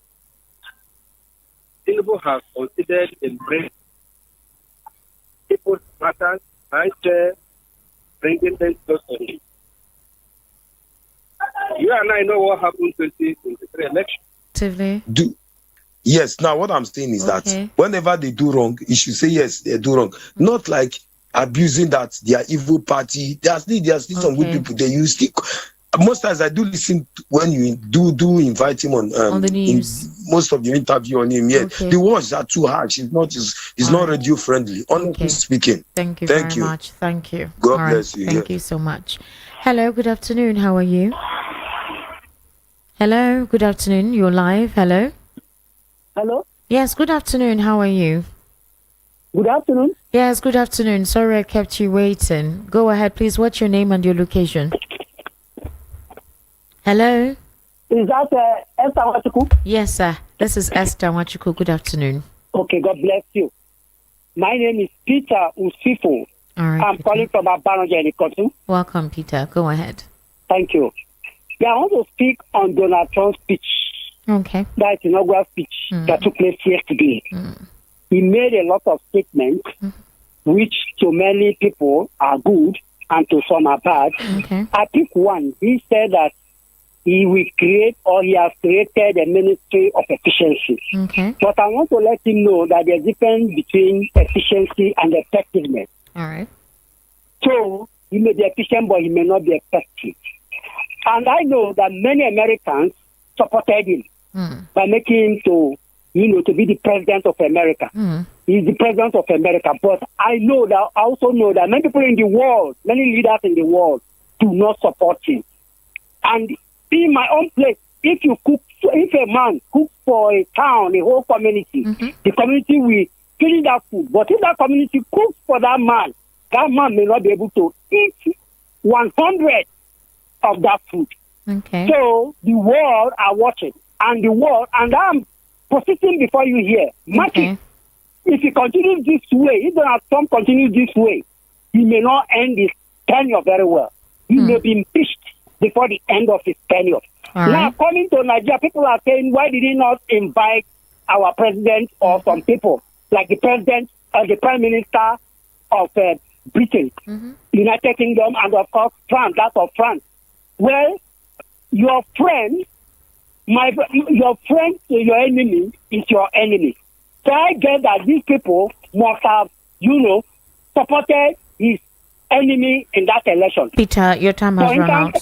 Tinubu has considered embracing people's matters, right there, bringing them close to him. You and I know what happened in 2023 election. Yes, now what I'm saying is that whenever they do wrong, you should say yes, they do wrong. Not like abusing that they are evil party. There are still some good people they use. Most times I do listen when you do invite him on the news. Most of the interview on him. Yeah, the words are too harsh. It's not radio friendly. Honestly speaking. Thank you very much. Thank you. God bless you. Thank you so much. Hello, good afternoon. How are you? Hello, good afternoon. You're live. Hello. Hello? Yes, good afternoon. How are you? Good afternoon. Yes, good afternoon. Sorry I kept you waiting. Go ahead, please. What's your name and your location? Hello? Is that Esther Wachuku? Yes, sir. This is Esther Wachuku. Good afternoon. Okay, God bless you. My name is Peter Usifo. All right. I'm calling from Abanoja, Kotu. Welcome, Peter. Go ahead. Thank you. Yeah, I want to speak on Donald Trump's speech. Okay. That inaugural speech that took place yesterday. He made a lot of statements which to many people are good and to some are bad. I pick one. He said that he will create or he has created a ministry of efficiency. But I want to let him know that there's a difference between efficiency and effectiveness. All right. So he may be efficient, but he may not be effective. And I know that many Americans supported him by making him to be the president of America. He's the president of America. But I also know that many people in the world, many leaders in the world do not support him. And in my own place, if a man cooks for a town, a whole community, the community will finish that food. But if that community cooks for that man may not be able to eat 100 of that food. So the world are watching. And I'm positioning before you here. Martin, if he continues this way, if Donald Trump continues this way, he may not end his tenure very well. He may be impeached before the end of his tenure. Now, coming to Nigeria, people are saying, why did he not invite our president or some people, like the president or the prime minister of Britain, United Kingdom, and of course France, that of France? Well, your friend, your enemy is your enemy. So I get that these people must have, supported his enemy in that election. Peter, your time has run out.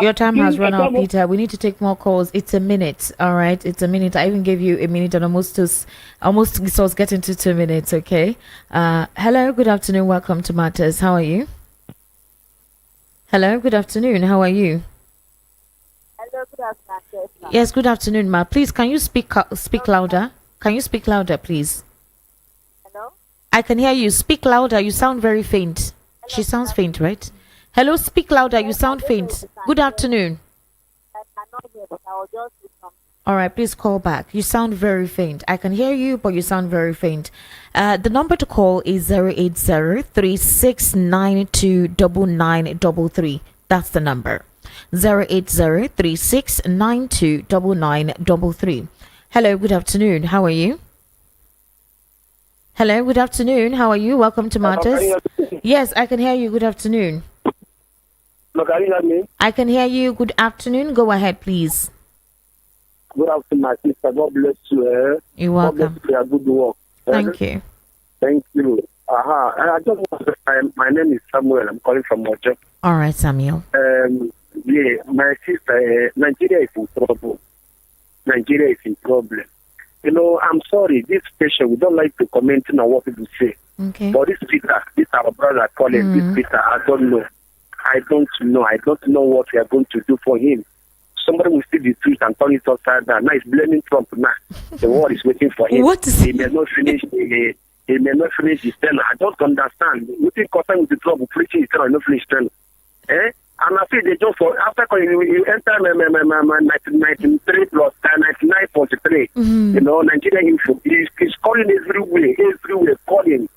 Your time has run out, Peter. We need to take more calls. It's a minute, all right? It's a minute. I even gave you a minute and almost so it's getting to 2 minutes, okay? Hello, good afternoon. Welcome to Matters. How are you? Hello, good afternoon. How are you? Hello, good afternoon. Yes, good afternoon, ma. Please, can you speak louder? Can you speak louder, please? Hello? I can hear you. Speak louder. You sound very faint. Hello, she sounds faint, right? Hello, speak louder. You sound faint. Good afternoon. I cannot hear, but I will just do something. All right, please call back. You sound very faint. I can hear you, but you sound very faint. The number to call is 080-3692-9933. That's the number. 080-3692-9933. Hello, good afternoon. How are you? Hello, good afternoon. How are you? Welcome to Matters. Yes, I can hear you. Good afternoon. Look, can you hear me? I can hear you. Good afternoon. Go ahead, please. Good afternoon, my sister. God bless you. You're welcome. God bless you for your good work. Thank you. Thank you. I just want to say, my name is Samuel. I'm calling from Mojo. All right, Samuel. Yeah, my sister, Nigeria is in trouble. Nigeria is in problem. I'm sorry, this station, we don't like to comment on what people say. Okay. But this Peter, this our brother calling, this Peter, I don't know. I don't know what we are going to do for him. Somebody will see the truth and turn it upside down. Now he's blaming Trump now. The war is waiting for him. He may not finish his tenure. I don't understand. You think concern with the trouble, preaching his tenure, not finish tenure. And I feel they just for after calling you enter 93 plus 99.3. You know, Nigerian info is calling everywhere calling.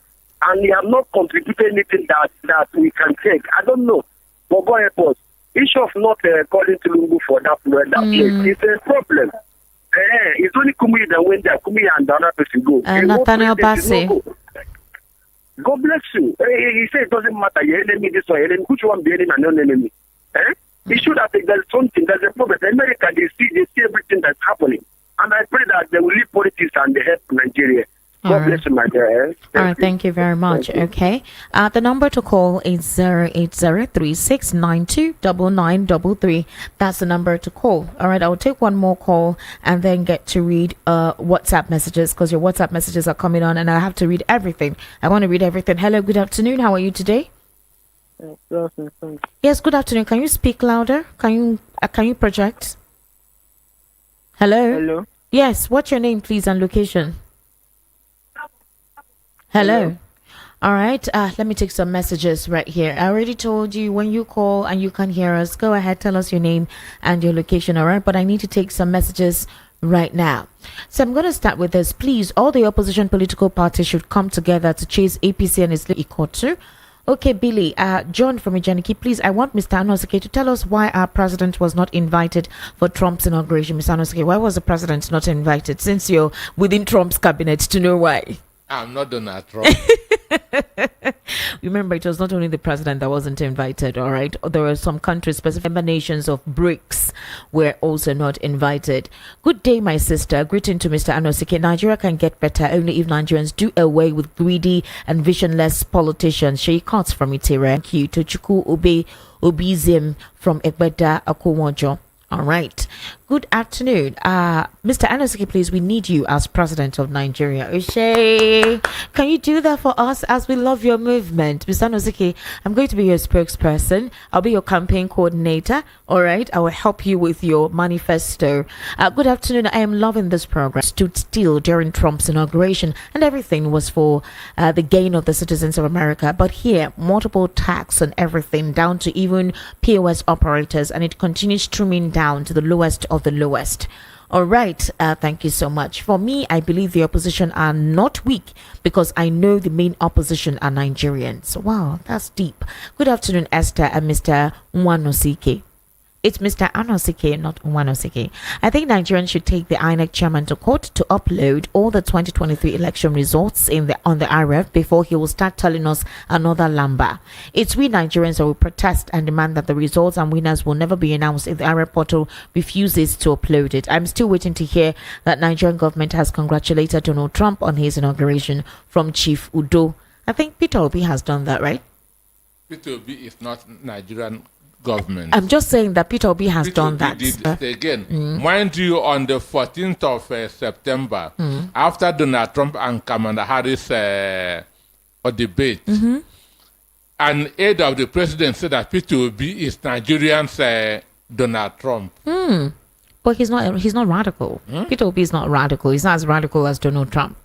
And he have not contributed anything that we can take. I don't know. But God help us. Issue of not calling Tulumbu for that place is a problem. It's only Kumuyi that went there. Kumuyi and the other person go. Nathaniel Bassey. God bless you. He said it doesn't matter. Your enemy, this or your enemy. Which one be enemy and non-enemy? He should have taken there's something. There's a problem. America, they see everything that's happening. And I pray that they will leave politics and they help Nigeria. God bless you, my dear. All right, thank you very much. Okay. The number to call is 08036929933. That's the number to call. All right, I'll take one more call and then get to read WhatsApp messages because your WhatsApp messages are coming on and I have to read everything. I want to read everything. Hello, good afternoon. How are you today? Good afternoon. Yes, good afternoon. Can you speak louder? Can you project? Hello? Hello. Yes, what's your name, please, and location? Hello. All right. Let me take some messages right here. I already told you when you call and you can hear us, go ahead, tell us your name and your location. All right. But I need to take some messages right now. So I'm going to start with this. Please, all the opposition political parties should come together to chase APC and its Ikotu. Okay, Billy, John from Ijaniki, please, I want Mr. Anosike to tell us why our president was not invited for Trump's inauguration. Mr. Anosike, why was the president not invited since you're within Trump's cabinet to know why? I'm not Donald Trump. Remember, it was not only the president that wasn't invited, all right? There were some countries, specific member nations of BRICS, were also not invited. Good day, my sister. Greeting to Mr. Anosike. Nigeria can get better only if Nigerians do away with greedy and visionless politicians. She cuts from Itira. Thank you to Chuku Obizim from Egbeda Akomojo. All right. Good afternoon. Mr. Anosike, please, we need you as president of Nigeria. Ushe, can you do that for us as we love your movement? Mr. Anosike, I'm going to be your spokesperson. I'll be your campaign coordinator. All right. I will help you with your manifesto. Good afternoon. I am loving this program. Stood still during Trump's inauguration and everything was for the gain of the citizens of America. But here, multiple tax on everything down to even POS operators, and it continues trimming down to the lowest of the lowest. All right. Thank you so much. For me, I believe the opposition are not weak because I know the main opposition are Nigerians. Wow, that's deep. Good afternoon, Esther and Mr. Nwanosike. It's Mr. Anosike, not Nwanosike. I think Nigerians should take the INEC chairman to court to upload all the 2023 election results on the RF before he will start telling us another lamba. It's we Nigerians that will protest and demand that the results and winners will never be announced if the RF portal refuses to upload it. I'm still waiting to hear that Nigerian government has congratulated Donald Trump on his inauguration from Chief Udo. I think Peter Obi has done that, right? Peter Obi is not Nigerian government. I'm just saying that Peter Obi has done that. Did again. Mind you, on the 14th of September, after Donald Trump and Kamala Harris debate, an aide of the president said that Peter Obi is Nigerian's Donald Trump. But he's not radical. Peter Obi is not radical. He's not as radical as Donald Trump.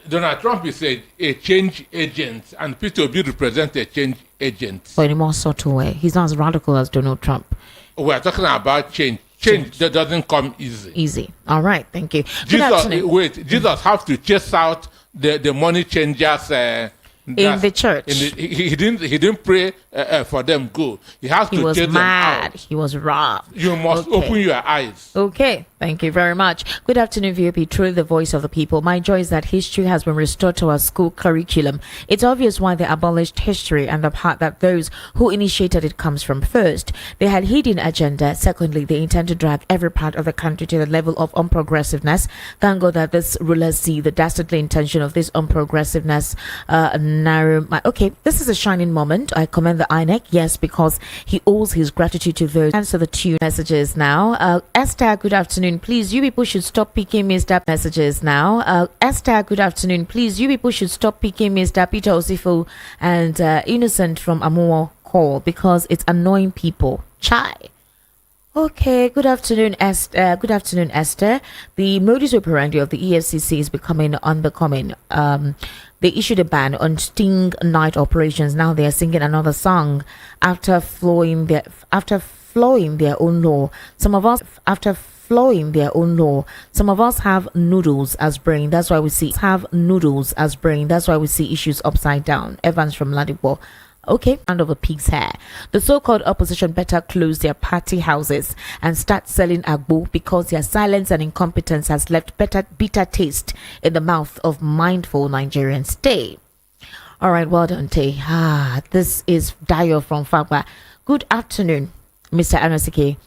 Donald Trump is a change agent, and Peter Obi represents a change agent. But in a more subtle way. He's not as radical as Donald Trump. We are talking about change. Change that doesn't come easy. All right, thank you. Jesus have to chase out the money changers in the church. He didn't pray for them go. He has to was chase mad. them out. He was robbed. You must open your eyes. Okay, thank you very much. Good afternoon, VOP. Truly the voice of the people. My joy is that history has been restored to our school curriculum. It's obvious why they abolished history and the part that those who initiated it comes from. First, they had hidden agenda. Secondly, they intend to drag every part of the country to the level of unprogressiveness. Thank God that this rulers see the dastardly intention of this unprogressiveness okay, this is a shining moment. I commend the INEC, yes, because he owes his gratitude to those. Answer the two messages now. Esther, good afternoon. Please, you people should stop picking Mr. messages now. Esther, good afternoon. Please, you people should stop picking Mr. Peter Osifo and Innocent from Amuo call because it's annoying people. Chai. Okay, good afternoon, Esther. Good afternoon, Esther. The modus operandi of the EFCC is becoming unbecoming. They issued a ban on sting night operations. Now they are singing another song after flowing their own law. Some of us after flowing their own law. Some of us have noodles as brain. That's why we see issues upside down. Evans from Ladipo. Okay, end of a pig's hair. The so-called opposition better close their party houses and start selling agbo because their silence and incompetence has left bitter taste in the mouth of mindful Nigerians. Stay. All right, well done, Tay. This is Dio from Fagba. Good afternoon, Mr. Anosike,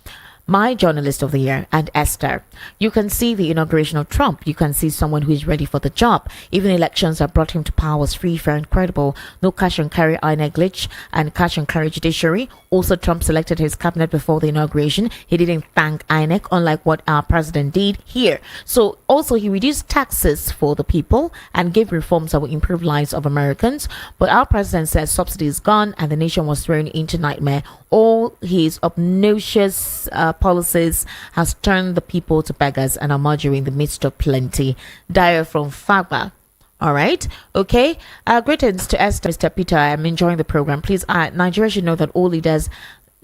my journalist of the year, and Esther. You can see the inauguration of Trump. You can see someone who is ready for the job. Even elections that brought him to power was free, fair, and credible. No cash and carry INEC glitch and cash and carry judiciary. Also, Trump selected his cabinet before the inauguration. He didn't thank INEC, unlike what our president did here. So, also, he reduced taxes for the people and gave reforms that will improve lives of Americans. But our president says subsidy is gone and the nation was thrown into nightmare. All his obnoxious policies has turned the people to beggars and are marginal in the midst of plenty. Dyer from Fagba. All right. Okay. Greetings to Esther, Mr. Peter. I'm enjoying the program. Please, Nigeria should know that all leaders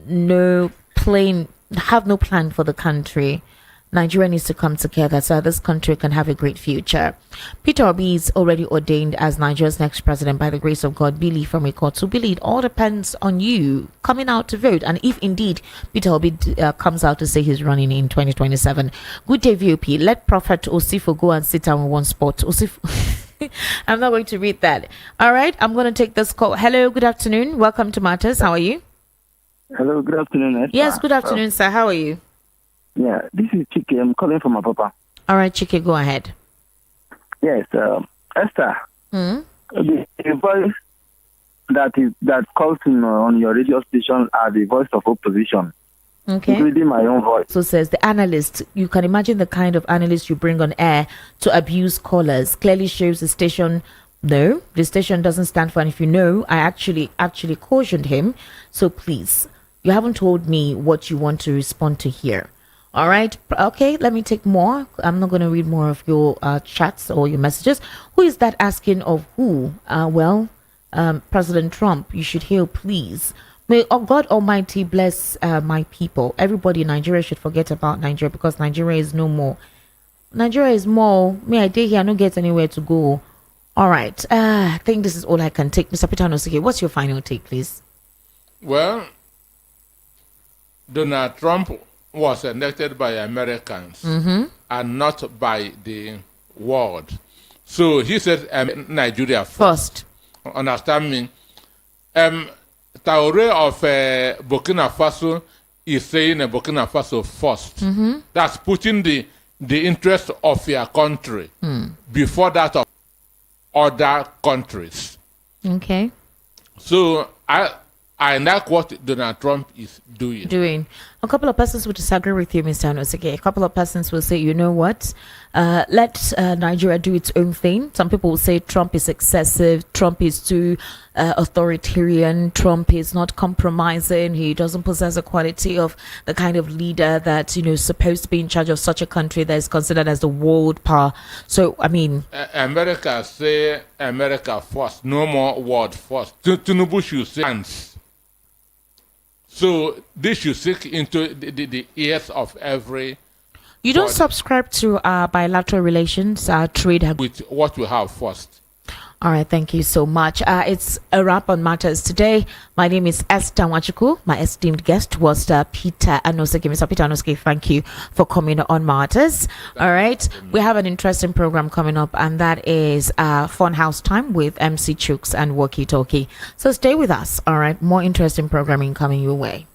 have no plan for the country. Nigeria needs to come together so this country can have a great future. Peter Obi is already ordained as Nigeria's next president by the grace of God. Billy from Ikotu. Billy, it all depends on you coming out to vote. And if indeed Peter Obi comes out to say he's running in 2027. Good day, VOP. Let Prophet Osifo go and sit down in one spot. Osifo. I'm not going to read that. All right. I'm going to take this call. Hello. Good afternoon. Welcome to Matters. How are you? Hello. Good afternoon, Esther. Yes. Good afternoon, sir. How are you? Yeah, this is Chike. I'm calling from Apapa. All right, Chike, go ahead. Yes, Esther. The voice that calls on your radio station are the voice of opposition, okay, including my own voice. So says the analyst. You can imagine the kind of analyst you bring on air to abuse callers. Clearly shows the station. No, the station doesn't stand for. And if you know, I actually cautioned him. So please, you haven't told me what you want to respond to here. All right. Okay. Let me take more. I'm not going to read more of your chats or your messages. Who is that asking of who? President Trump. You should hear, please. May God Almighty bless my people. Everybody in Nigeria should forget about Nigeria because Nigeria is no more. Nigeria is more. Me, I did here. I don't get anywhere to go. All right. I think this is all I can take. Mr. Peter Nosike, what's your final take, please? Well, Donald Trump was elected by Americans and not by the world. So he said Nigeria first. Understand me? Traore of Burkina Faso is saying Burkina Faso first. That's putting the interest of your country before that of other countries. Okay. So I like what Donald Trump is doing. A couple of persons will disagree with you, Mr. Anosike. A couple of persons will say, you know what? Let Nigeria do its own thing. Some people will say Trump is excessive. Trump is too authoritarian. Trump is not compromising. He doesn't possess a quality of the kind of leader that, is supposed to be in charge of such a country that is considered as the world power. So, I mean... America say America first. No more world first. Tinubu should say hands. So this should sink into the ears of every... You don't subscribe to bilateral relations, trade... With what we have first. All right, thank you so much. It's a wrap on Matters today. My name is Esther Wachuku. My esteemed guest was Peter Anosike. Mr. Peter Anosike, thank you for coming on Matters. All right, we have an interesting program coming up, and that is Fun House Time with MC Chooks and Walkie Talkie. So stay with us. All right, more interesting programming coming your way.